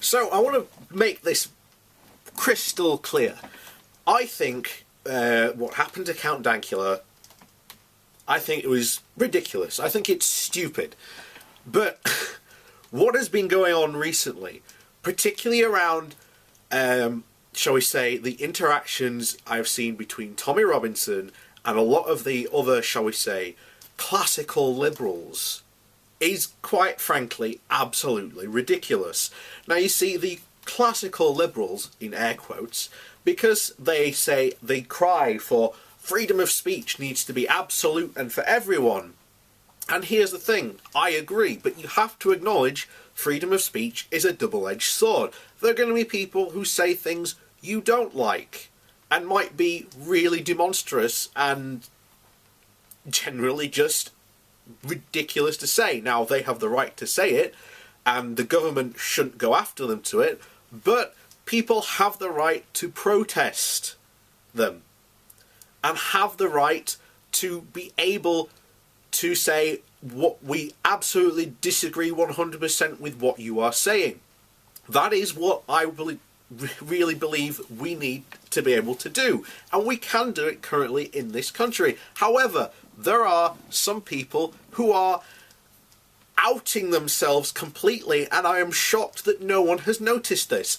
So I want to make this crystal clear. I think what happened to Count Dankula, I think it was ridiculous. I think it's stupid. But what has been going on recently, particularly around, shall we say, the interactions I've seen between Tommy Robinson and a lot of the other, shall we say, classical liberals, is quite frankly absolutely ridiculous. Now you see, the classical liberals, in air quotes, because they say, they cry for freedom of speech needs to be absolute and for everyone. And here's the thing, I agree, but you have to acknowledge freedom of speech is a double-edged sword. There are going to be people who say things you don't like, and might be really demonstrous and generally just ridiculous to say. Now, they have the right to say it, and the government shouldn't go after them to it, but people have the right to protest them, and have the right to be able to say what we absolutely disagree 100% with what you are saying. That is what I really believe we need to be able to do, and we can do it currently in this country. However, there are some people who are outing themselves completely, and I am shocked that no one has noticed this.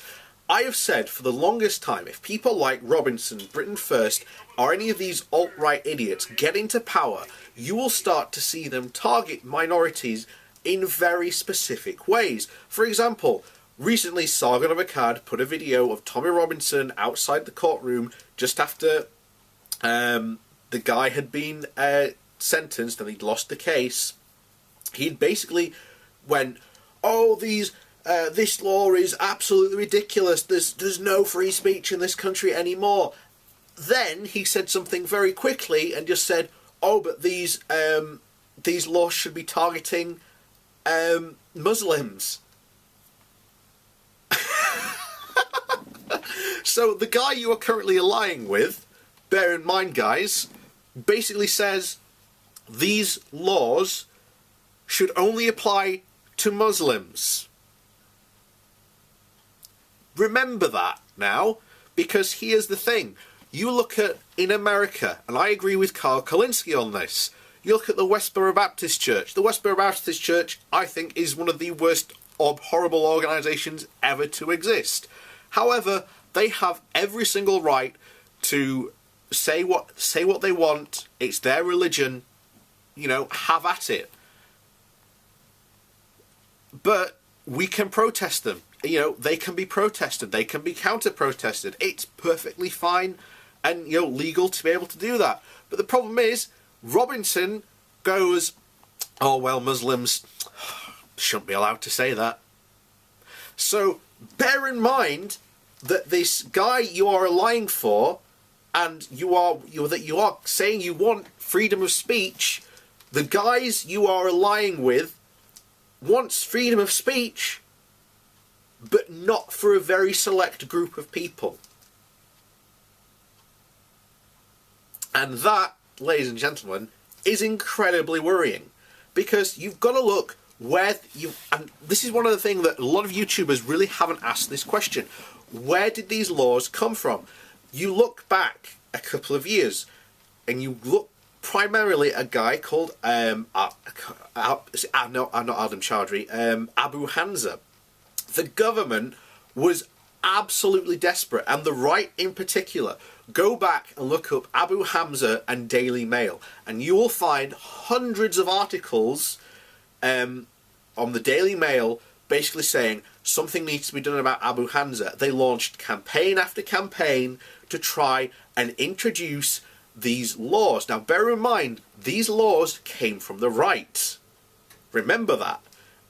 I have said for the longest time, if people like Robinson, Britain First, or any of these alt-right idiots get into power, you will start to see them target minorities in very specific ways. For example, recently Sargon of Akkad put a video of Tommy Robinson outside the courtroom just after the guy had been sentenced and he'd lost the case. He'd basically went, oh, this law is absolutely ridiculous, there's no free speech in this country anymore. Then he said something very quickly and just said, oh, but these laws should be targeting Muslims. So the guy you are currently allying with, bear in mind guys, basically says these laws should only apply to Muslims. Remember that now, because here's the thing. You look at, in America, and I agree with Carl Kalinsky on this, you look at the Westboro Baptist Church. The Westboro Baptist Church, I think, is one of the worst horrible organisations ever to exist. However, they have every single right to say what they want. It's their religion. You know, have at it. But we can protest them. You know, they can be protested. They can be counter-protested. It's perfectly fine and, you know, legal to be able to do that. But the problem is, Robinson goes, oh, well, Muslims shouldn't be allowed to say that. So bear in mind that this guy you are allying for, and you are saying you want freedom of speech, the guys you are allying with wants freedom of speech, but not for a very select group of people. And that, ladies and gentlemen, is incredibly worrying, because you've got to look where and this is one of the things that a lot of YouTubers really haven't asked this question. Where did these laws come from? You look back a couple of years and you look primarily at a guy called not Adam Chowdhury, Abu Hamza. The government was absolutely desperate, and the right in particular. Go back and look up Abu Hamza and Daily Mail, and you will find hundreds of articles on the Daily Mail basically saying something needs to be done about Abu Hamza. They launched campaign after campaign to try and introduce these laws. Now bear in mind, these laws came from the right. Remember that.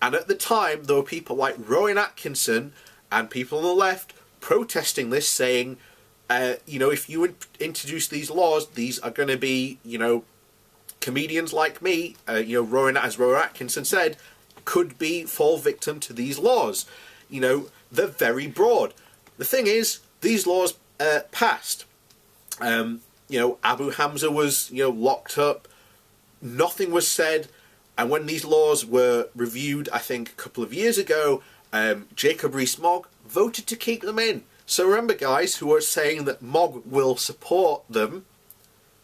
And at the time, there were people like Rowan Atkinson and people on the left protesting this, saying, you know, if you introduce these laws, these are going to be, you know, comedians like me, you know, as Rowan Atkinson said, could fall victim to these laws. You know, they're very broad. The thing is, these laws passed. You know, Abu Hamza was, you know, locked up. Nothing was said. And when these laws were reviewed, I think, a couple of years ago, Jacob Rees-Mogg voted to keep them in. So remember, guys, who are saying that Mogg will support them,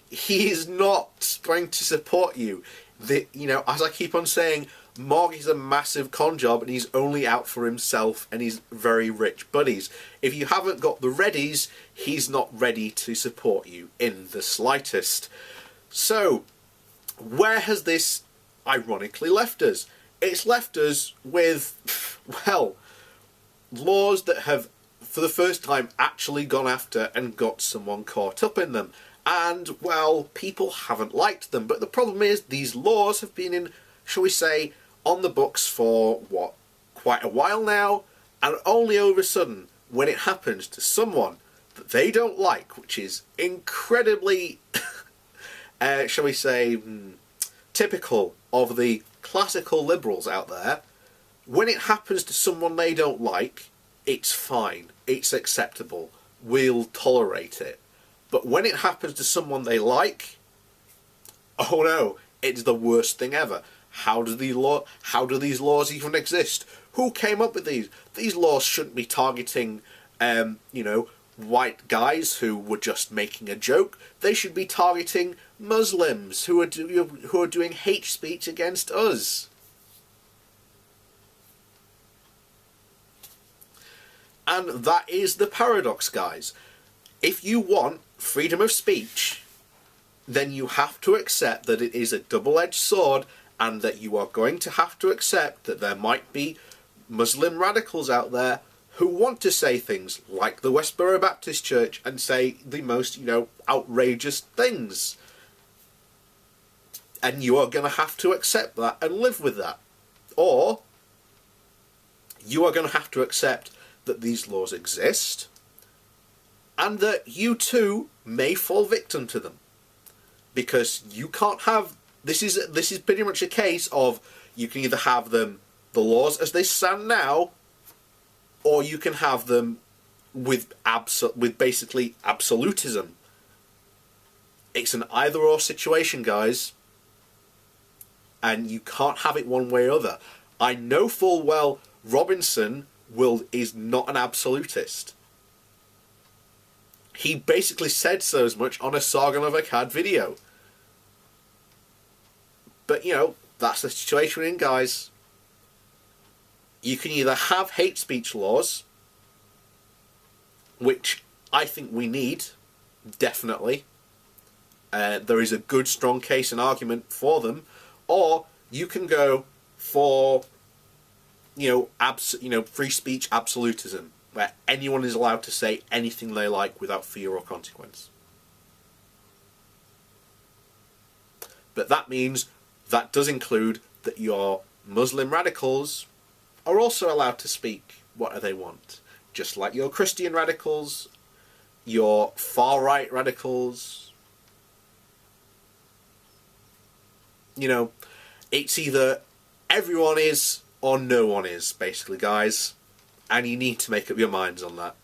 he is not going to support you. As I keep on saying, Mogg is a massive con job and he's only out for himself and his very rich buddies. If you haven't got the readies, he's not ready to support you in the slightest. So, where has this ironically left us? It's left us with, well, laws that have, for the first time, actually gone after and got someone caught up in them. And, well, people haven't liked them. But the problem is, these laws have been in, shall we say, on the books for, quite a while now. And only all of a sudden, when it happens to someone that they don't like, which is incredibly, shall we say, typical of the classical liberals out there, when it happens to someone they don't like, it's fine, it's acceptable, we'll tolerate it. But when it happens to someone they like, oh no, it's the worst thing ever. How do these laws even exist? Who came up with these? These laws shouldn't be targeting, white guys who were just making a joke. They should be targeting Muslims who are doing hate speech against us. And that is the paradox, guys. If you want freedom of speech, then you have to accept that it is a double-edged sword, and that you are going to have to accept that there might be Muslim radicals out there who want to say things like the Westboro Baptist Church and say the most, outrageous things. And you are going to have to accept that and live with that. Or you are going to have to accept that these laws exist and that you too may fall victim to them. Because you can't have... This is pretty much a case of you can either have the laws as they stand now, or you can have them with basically absolutism. It's an either-or situation, guys. And you can't have it one way or other. I know full well Robinson is not an absolutist. He basically said so as much on a Sargon of Akkad video. But, that's the situation we're in, guys. You can either have hate speech laws, which I think we need, definitely. There is a good, strong case and argument for them. Or you can go for, free speech absolutism, where anyone is allowed to say anything they like without fear or consequence. But that means that does include that your Muslim radicals are also allowed to speak what they want. Just like your Christian radicals, your far-right radicals. It's either everyone is or no one is, basically, guys. And you need to make up your minds on that.